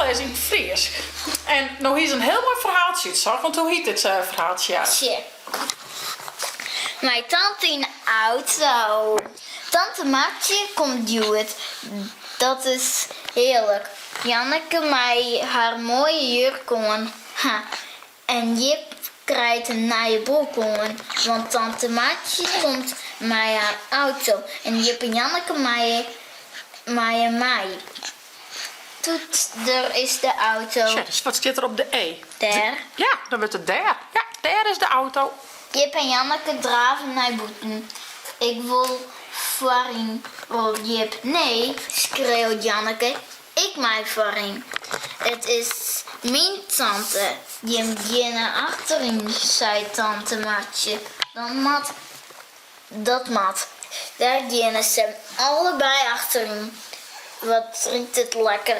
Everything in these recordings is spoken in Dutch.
voorlezen in het Fries. En nou is een heel mooi verhaaltje, zag, want hoe heet dit verhaaltje? Ja. Tje. Mijn tante in de auto. Tante Maatje komt duwen. Dat is heerlijk. Janneke mij haar mooie jurk aan. Ha. En Jip krijgt een naaie broek aan. Want tante Maatje komt met haar auto. En Jip en Janneke mij. Toet, er is de auto. Tja, dus wat zit er op de E? Daar. Ja, dan wordt het daar. Ja, daar is de auto. Jip en Janneke draven naar boeten. Ik wil voorin, roept Jip. Nee, schreeuwt Janneke. Ik mij voorin. Het is mijn tante. Die hem naar achterin, zei tante Maatje. Dat mat. Daar gingen ze allebei achterin. Wat drinkt het lekker.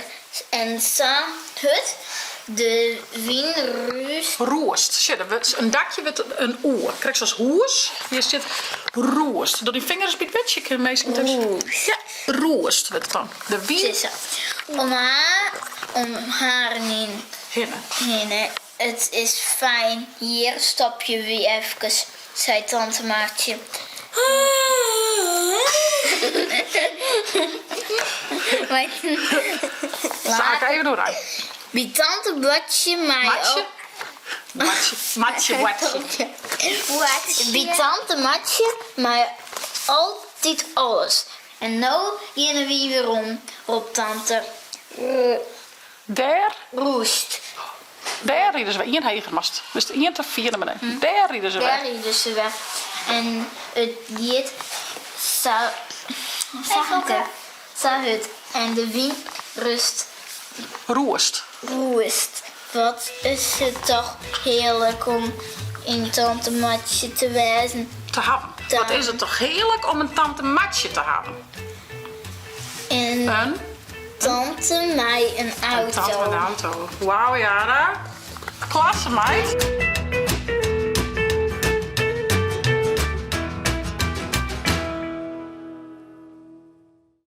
En sa het de wien ruust. Roest. Zie je, een dakje met een oor. Krijg zoals hoes. Hier zit roest. Door die vingers bij het wetje. Roest. Ja, roest wordt het dan. De wien. Om haar in. Hinne. Het is fijn. Hier stop je weer even, zei tante Maartje. Zaak even doorheen. Wie tante Blatje mij Matje. Matje. Wie tante Matje mij altijd alles. En nou gaan we weer om op tante Daar. Roest. Daar rieden ze weer. Eén hegermast. Dus de 1 tot 4 naar beneden. Daar rieden ze Daar weer. rieden ze weg. En het diet zou het. En de wind rust. Roest. Roest. Wat is het toch heerlijk om in tante Matje te wijzen. Te hebben. Wat is het toch heerlijk om een tante Matje te hebben. En Een tante mij een auto. tante met een auto. Wauw, Jara. Klasse, meid.